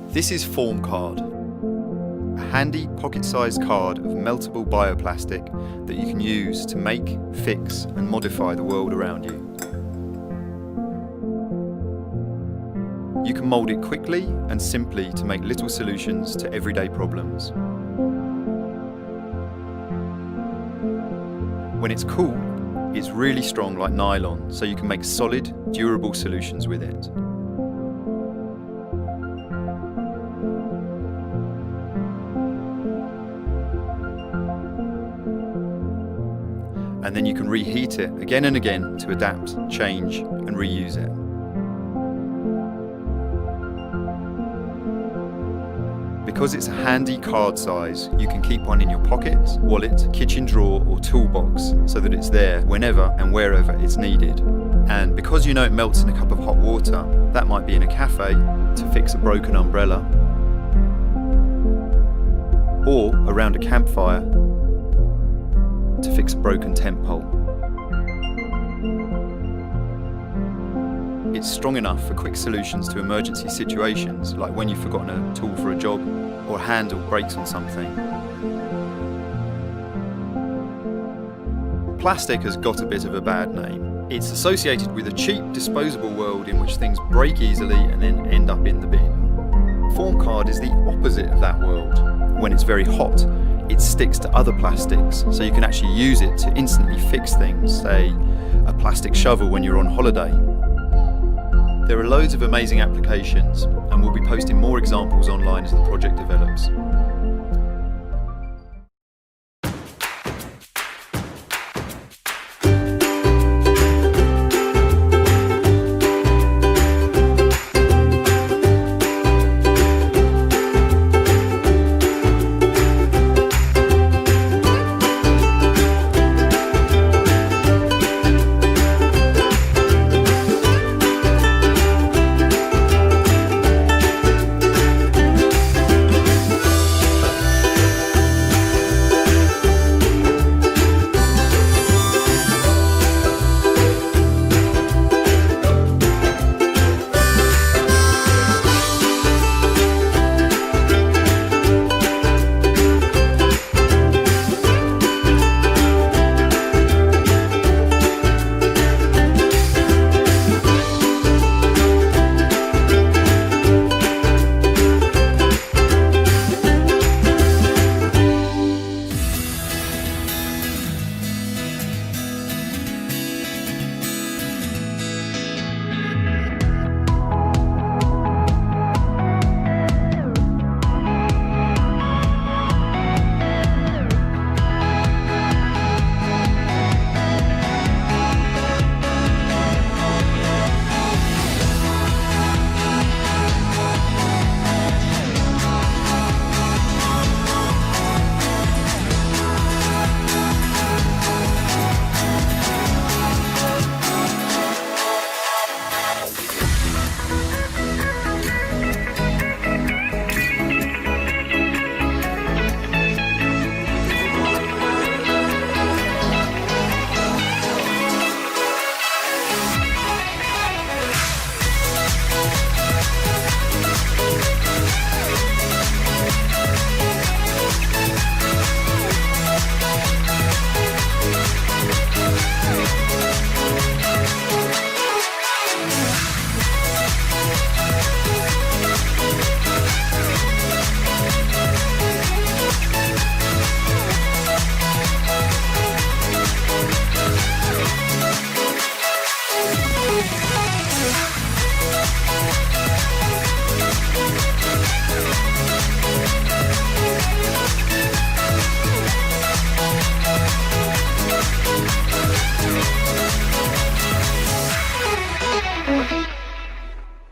This is Form Card, a handy pocket-sized card of meltable bioplastic that you can use to make, fix and modify the world around you. You can mould it quickly and simply to make little solutions to everyday problems. When it's cool, it's really strong like nylon, so you can make solid, durable solutions with it. And then you can reheat it again and again to adapt, change and reuse it. Because it's a handy card size, you can keep one in your pocket, wallet, kitchen drawer or toolbox so that it's there whenever and wherever it's needed. And because you know it melts in a cup of hot water, that might be in a cafe to fix a broken umbrella, or around a campfire to fix a broken tent pole. It's strong enough for quick solutions to emergency situations, like when you've forgotten a tool for a job or a handle breaks on something. Plastic has got a bit of a bad name. It's associated with a cheap, disposable world in which things break easily and then end up in the bin. Form card is the opposite of that world. When it's very hot, it sticks to other plastics, so you can actually use it to instantly fix things, say a plastic shovel when you're on holiday. There are loads of amazing applications, and we'll be posting more examples online as the project develops.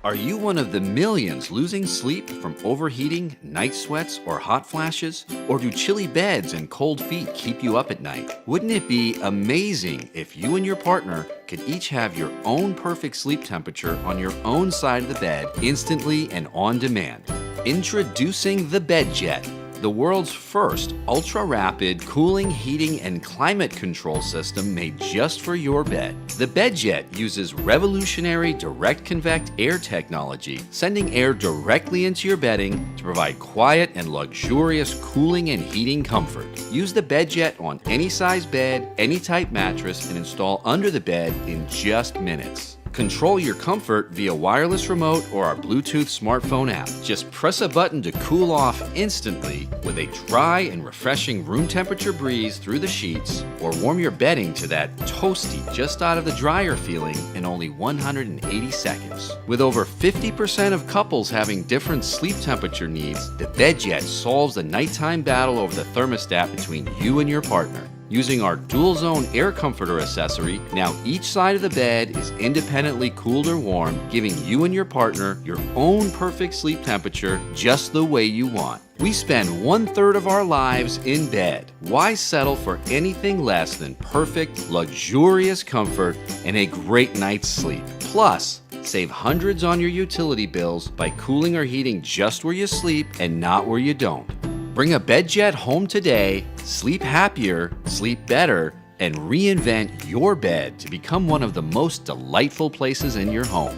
Are you one of the millions losing sleep from overheating, night sweats, or hot flashes? Or do chilly beds and cold feet keep you up at night? Wouldn't it be amazing if you and your partner could each have your own perfect sleep temperature on your own side of the bed instantly and on demand? Introducing the Gadget, the world's first ultra-rapid cooling, heating, and climate control system made just for your bed. The Gadget uses revolutionary direct convect air technology, sending air directly into your bedding to provide quiet and luxurious cooling and heating comfort. Use the Gadget on any size bed, any type mattress, and install under the bed in just minutes. Control your comfort via wireless remote or our Bluetooth smartphone app. Just press a button to cool off instantly with a dry and refreshing room temperature breeze through the sheets, or warm your bedding to that toasty, just out of the dryer feeling in only 180 seconds. With over 50% of couples having different sleep temperature needs, the Gadget solves the nighttime battle over the thermostat between you and your partner. Using our dual zone air comforter accessory, now each side of the bed is independently cooled or warm, giving you and your partner your own perfect sleep temperature just the way you want. We spend 1/3 of our lives in bed. Why settle for anything less than perfect, luxurious comfort and a great night's sleep? Plus, save hundreds on your utility bills by cooling or heating just where you sleep and not where you don't. Bring a Gadget home today, sleep happier, sleep better, and reinvent your bed to become one of the most delightful places in your home.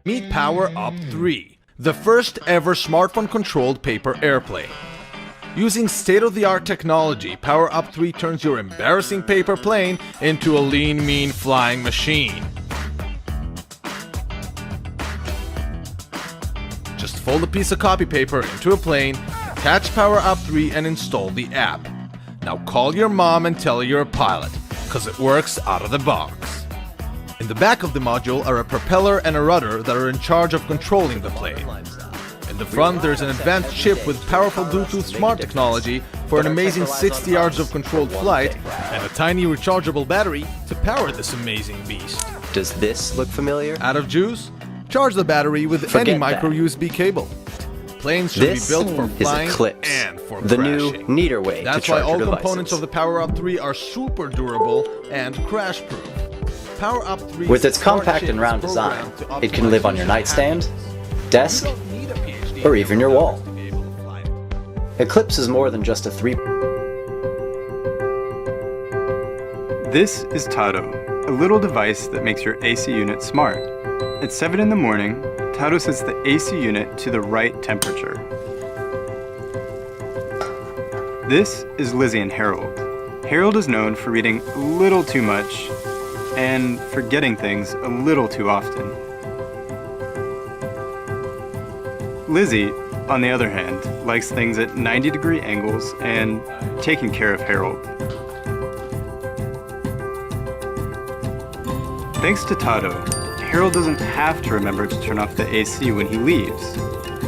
Meet Power Up 3, the first ever smartphone-controlled paper airplane. Using state-of-the-art technology, Power Up 3 turns your embarrassing paper plane into a lean, mean flying machine. Just fold a piece of copy paper into a plane, attach Power Up 3 and install the app. Now call your mom and tell her you're a pilot, cause it works out of the box. In the back of the module are a propeller and a rudder that are in charge of controlling the plane. In the front there's an advanced chip with powerful Bluetooth smart technology for an amazing 60 hours of controlled flight and a tiny rechargeable battery to power this amazing beast. Does this look familiar? Out of juice? Charge the battery with any micro USB cable. Planes should be built for flying and for the crashing. new, neater way That's to charge why all your components devices. of the Power Up 3 are super durable and crash-proof. Power Up 3 With its compact and round design, it can live on your nightstand, desk, or even your wall. Eclipse is more than just a This is Tado, a little device that makes your AC unit smart. At 7 in the morning, Tado sets the AC unit to the right temperature. This is Lizzie and Harold. Harold is known for reading a little too much and forgetting things a little too often. Lizzie, on the other hand, likes things at 90-degree angles and taking care of Harold. Thanks to Tado, Harold doesn't have to remember to turn off the AC when he leaves.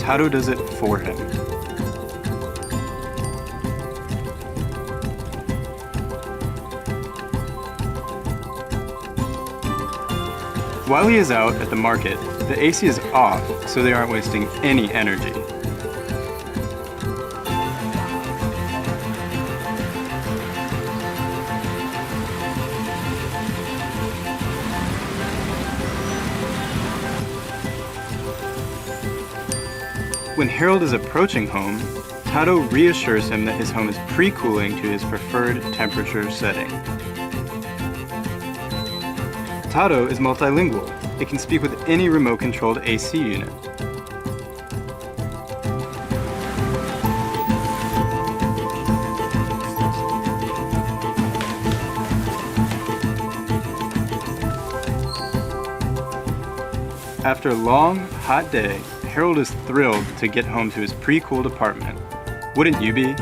Tado does it for him. While he is out at the market, the AC is off so they aren't wasting any energy. When Harold is approaching home, Tato reassures him that his home is pre-cooling to his preferred temperature setting. Tato is multilingual. It can speak with any remote-controlled AC unit. After a long, hot day, Harold is thrilled to get home to his pre-cooled apartment. Wouldn't you be?